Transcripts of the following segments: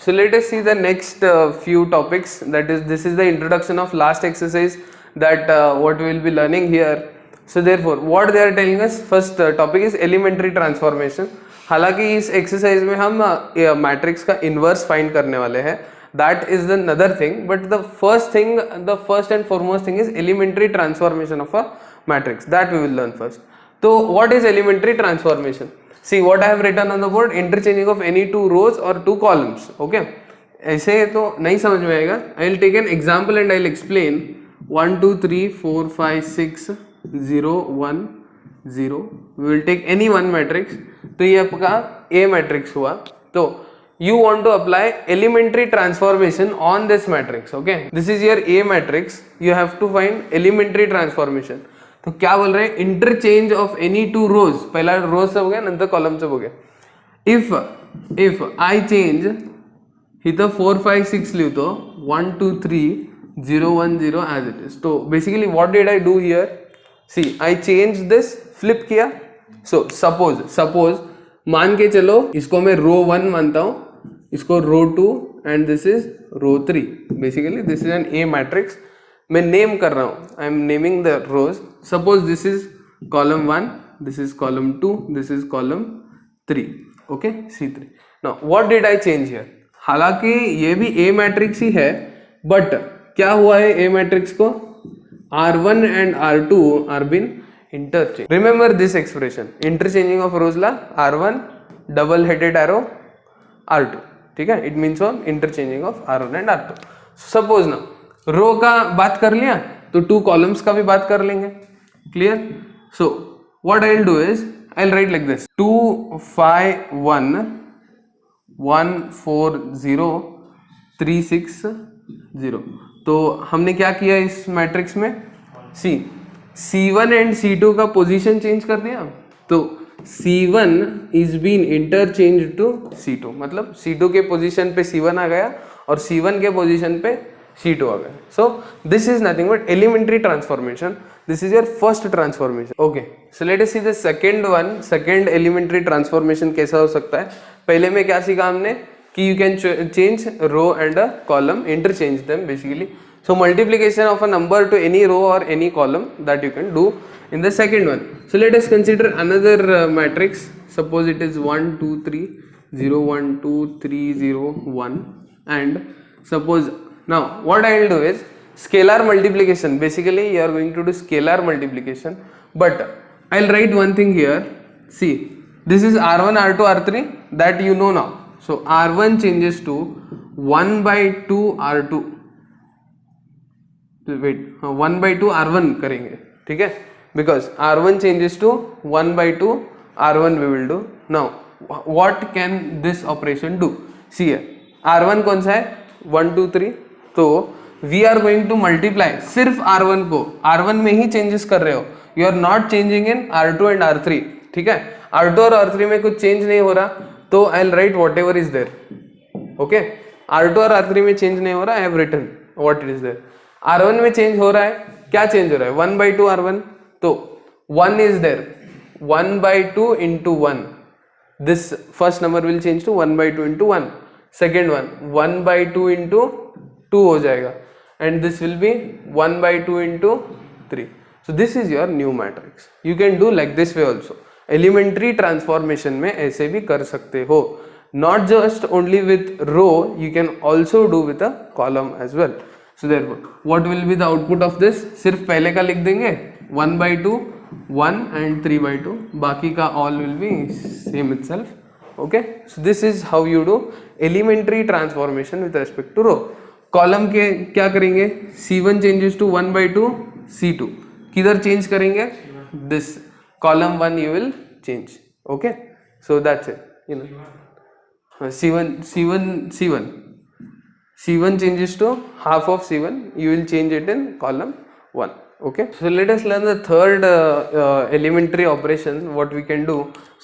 So let us see the next few topics. That is, this is the introduction of last exercise that what we will be learning here. So therefore, what they are telling us, first topic is elementary transformation. हालांकि इस exercise में हम matrix का inverse find करने वाले हैं. That is the another thing, but the first and foremost thing is elementary transformation of a matrix. That we will learn first. So what is elementary transformation? See what I have written on the board, interchanging of any two rows or two columns. Okay, ऐसे तो नहीं समझ में आएगा. I will take an example and I will explain. 1 2 3 4 5 6 0 1 0. We will take any one matrix. तो ये आपका A matrix हुआ. तो you want to apply elementary transformation on this matrix. Okay, this is your A matrix. You have to find elementary transformation. तो क्या बोल रहे हैं, interchange of any two rows. पहला रोज सब हो गया, नंतर कॉलम सब हो गया. इफ आई चेंज इथं 4 5 6 लिहितो 1 2 3 0 1 0 एज इट इज. तो basically what did I do here, see I change this, flip किया. सो सपोज मान के चलो इसको मैं रो 1 मानता हूं, इसको row 2 and this is row 3. Basically this is an A matrix. मैं नेम कर रहा हूं, I am naming the rows. Suppose this is column 1, this is column 2, this is column 3. Okay, C3. Now what did I change here. हालांकि ये भी ए matrix ही है, but क्या हुआ है ए मैट्रिक्स को, R1 and R2 are been interchange. Remember this expression, interchanging of rows ला R1 double headed arrow R2. ठीक है, it means on interchanging of R1 and R2. Suppose ना रो का बात कर लिया तो टू कॉलम्स का भी बात कर लेंगे. Clear. So what I will do is I will right like this 2 5 1 1 4 0 3 6 0. तो हमने क्या किया इस मैट्रिक्स में, C1 एंड C2 का पोजीशन चेंज कर दिया. तो C1 is been interchange to C2, मतलब C2 के पोजीशन पे C1 आ गया और C1 के पोजीशन पे C2 आ गया. So this is nothing but elementary transformation. This is your first transformation. Okay, so let us see the second one. Second elementary transformation कैसा हो सकता है. पहले में क्या सीखा हमने कि you can change row and a column, interchange them basically. So multiplication of a number to any row or any column that you can do in the second one. So let us consider another matrix. Suppose it is 1 2 3 0 1 2 3 0 1. And suppose now what I will do is scalar multiplication. Basically you are going to do scalar multiplication, but I will write one thing here. See, this is R1 R2 R3 that you know now. So R1 changes to 1 by 2 R2. Wait, 1 by 2 R1 करेंगे. ठीक है, because R1 changes to 1 by 2 R1 we will do. Now what can this operation do. See है R1 कौन सा है, 1 2 3. तो we are going to multiply सिर्फ R1 को. R1 में ही चेंजेस कर रहे हो, you are not changing in R2 and R3. ठीक है, R2 और R3 में कुछ चेंज नहीं हो रहा, तो I will write whatever is there. Okay, R2 और R3 में चेंज नहीं हो रहा, I have written what it is there. R1 में चेंज हो रहा है, क्या चेंज हो रहा है, 1 by 2 R1. तो 1 is there, 1 by 2 into 1. This first number will change to 1 by 2 into 1. Second one 1 by 2 into 2 हो जाएगा, and this will be 1 by 2 into 3. So this is your new matrix. You can do like this way also. Elementary transformation में ऐसे भी कर सकते हो. Not just only with row, you can also do with a column as well. So therefore, what will be the output of this? सिर्फ पहले का लिख देंगे 1 by 2 1 and 3 by 2. बाकी का all will be same itself. Okay. So this is how you do elementary transformation with respect to row. Column के क्या करेंगे, C1 changes to 1 by 2 C2. किधर change करेंगे, this column 1 you will change. Okay. So that's it. You know, C1 changes to half of C1, you will change it in column 1. Okay, so let us learn the third elementary operation what we can do.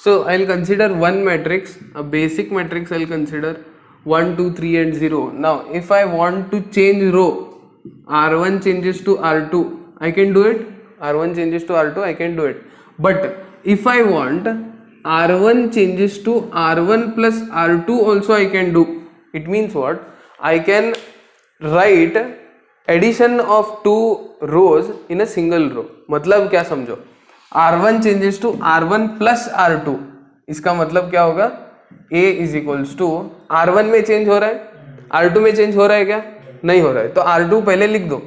So I will consider one matrix, a basic matrix. I will consider 1 2 3 and 0. Now if I want to change row, R1 changes to R2, I can do it. R1 changes to R2, I can do it. But if I want R1 changes to R1 plus R2 also, I can do. It means what? I can write addition of two rows in a single row. मतलब क्या समझो, R1 changes to R1 plus R2. इसका मतलब क्या होगा, A is equals to R1 में change हो रहा है, R2 में चेंज हो रहा है क्या? नहीं हो रहा है, तो R2 पहले लिख दो,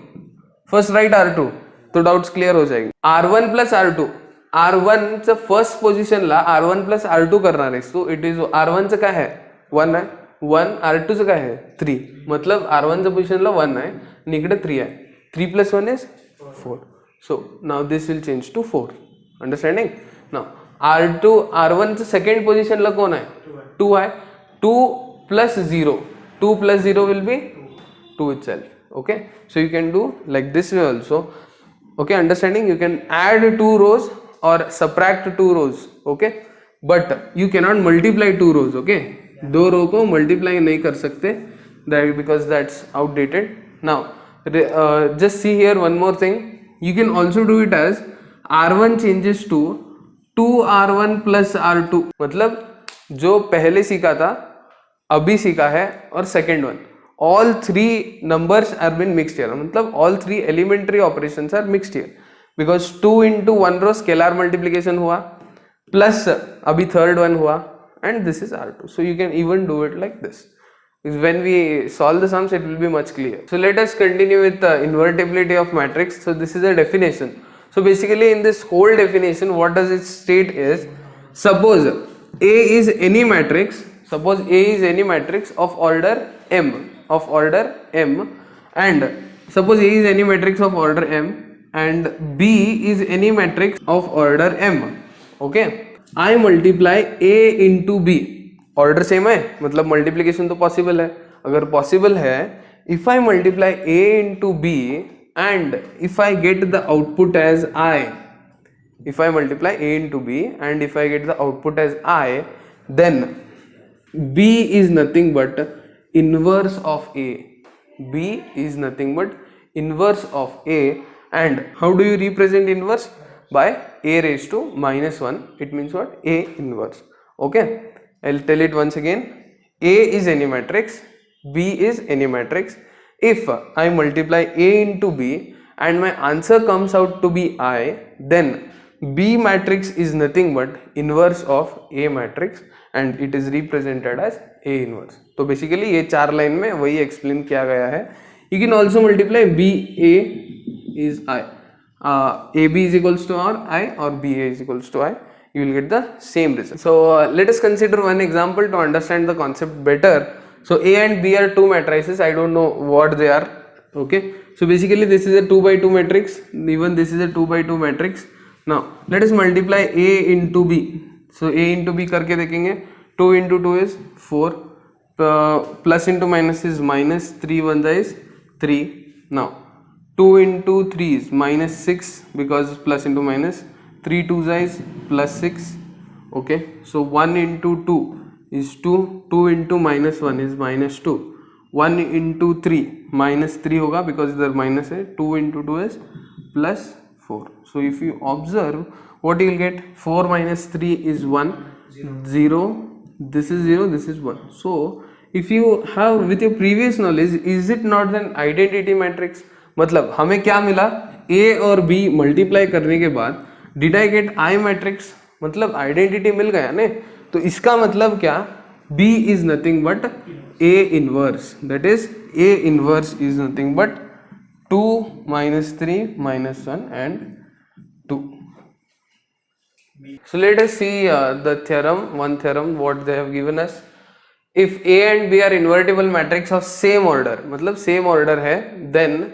फर्स्ट राइट R2, तो डाउट्स क्लियर हो जाएंगे. R1 plus R2, R1 चं फर्स्ट पोझिशनला R1 plus R2 करणार आहेस तू. इट इज R1 चं काय आहे, 1 आहे, 1. R2 चं काय आहे, 3. मतलब R1 च्या पोझिशनला 1 आहे आणि इकडे 3 आहे. 3 plus 1 is 4. So now this will change to 4. Understanding? Now R2, R1 चं सेकंड पोझिशनला कोण आहे, 2 आहे. 2 plus 0, 2 plus 0 will be 2 itself. Okay, so you can do like this way also. Okay, understanding? You can add two rows or subtract two rows. Okay, but you cannot multiply two rows. Okay, दो रो को multiply नहीं कर सकते, that because that's outdated. Now just see here one more thing. You can also do it as R1 changes to 2R1 plus R2. मतलब जो पहले सीखा था अभी सीखा है, और second one, all three numbers are been mixed here. मतलब all three elementary operations are mixed here because 2 into 1 row scalar multiplication हुआ plus अभी third one हुआ, and this is R2. So you can even do it like this. When we solve the sums, it will be much clearer. So let us continue with the invertibility of matrix. So this is a definition. So basically in this whole definition, what does it state is, suppose A is any matrix, suppose A is any matrix of order m, and suppose A is any matrix of order m and B is any matrix of order m. Okay, I multiply A into B. Order same है, मतलब multiplication तो possible है. अगर possible है, if I multiply A into B and if I get the output as I, if I multiply A into B and if I get the output as I, then B is nothing but inverse of A. B is nothing but inverse of A. And how do you represent inverse? By A raised to minus 1. It means what? A inverse. Okay, I'll tell it once again. A is any matrix, B is any matrix. If I multiply A into B and my answer comes out to be I, then B matrix is nothing but inverse of A matrix and it is represented as A inverse. तो basically ये चार line में वही explain किया गया है. You can also multiply B A is I, AB is equals to or I, or BA is equals to I. You will get the same result. So let us consider one example to understand the concept better. So A and B are two matrices. I don't know what they are. Okay, so basically this is a 2 by 2 matrix, even this is a 2 by 2 matrix. Now let us multiply A into B. So A into B करके देखेंगे. 2 into 2 is 4, plus into minus is minus, 3 1 is 3. Now 2 into 3 is minus 6 because plus into minus, 3 2 is plus 6. Okay, so 1 into 2 is 2, 2 into minus 1 is minus 2, 1 into 3 minus 3 होगा because इधर minus है. 2 into 2 is plus 4. So if you observe, what you will get, 4 minus 3 is 1, 0, this is 0, this is 1. So if you have with your previous knowledge, is it not an identity matrix? मतलब हमें क्या मिला, A और B multiply करने के बाद did I get I matrix, मतलब identity मिल गया ने. तो इसका मतलब क्या, B is nothing but A inverse, that is A inverse is nothing but 2 minus 3 minus 1 and 2. So let us see the theorem, one theorem what they have given us. If A and B are invertible matrix of same order, मतलब same order है, then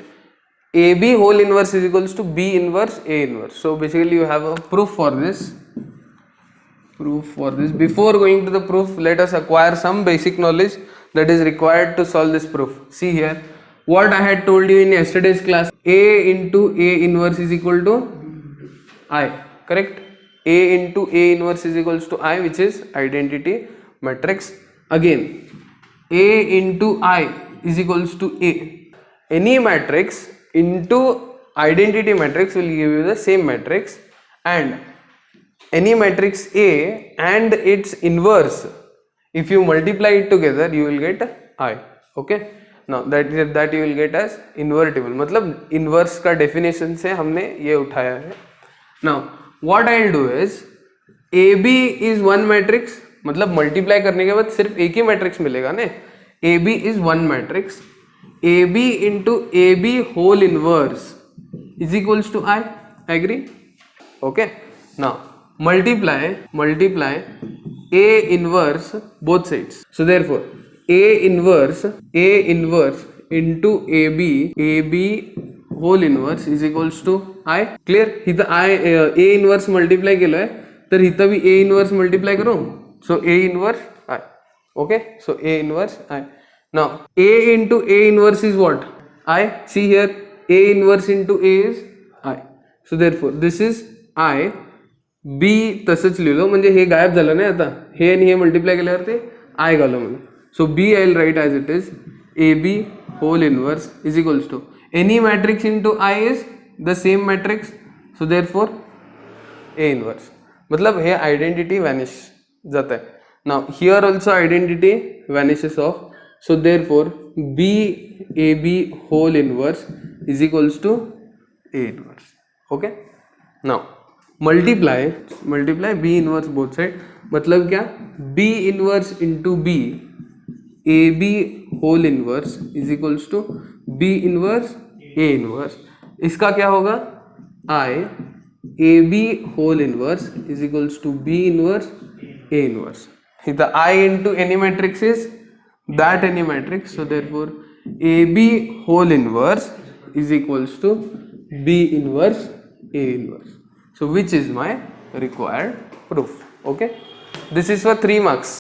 AB whole inverse is equals to B inverse A inverse. So basically you have a proof for this. Before going to the proof, let us acquire some basic knowledge that is required to solve this proof. See here, what I had told you in yesterday's class, A into A inverse is equal to I, correct? A into A inverse is equals to I, which is identity matrix. Again, A into I is equals to A. Any matrix into identity matrix will give you the same matrix, and any matrix A and its inverse, if you multiply it together, you will get I. Okay, now that you will get as invertible, मतलब inverse का definition से हमने ये उठाया है. Now what I'll do is AB is one matrix, मतलब multiply करने के बाद सिर्फ एक ही matrix मिलेगा ने. AB is one matrix. AB into AB whole inverse is equals to I. Agree? Okay. Now multiply A inverse both sides. So therefore A inverse into AB whole inverse is equals to I. Clear? इथं A inverse multiply केलंय तर इथं भी A inverse multiply करू. So A inverse I. Okay, so A inverse I. Now A into A inverse is what? I. See here, A inverse into A is I. So therefore this is I. B तसंच लिहिलो म्हणजे हे गायब झालं नाही आता, हे आणि हे multiply केल्यावर ते I घालो म्हणून. सो B I will write as it is AB whole inverse is equals to any matrix into I is the same matrix. So therefore A inverse, मतलब हे आइडेंटिटी वैनिश जाता है. Now here also identity vanishes of. So therefore B AB whole inverse is equals to A inverse. Okay, now multiply B inverse both side, मतलब क्या, B inverse into B AB whole inverse is equals to B inverse A inverse. इसका क्या होगा, I AB whole inverse is equals to B inverse A inverse. The I into any matrix is that any matrix. So therefore AB whole inverse is equals to B inverse A inverse. So which is my required proof. Okay, this is for 3 marks.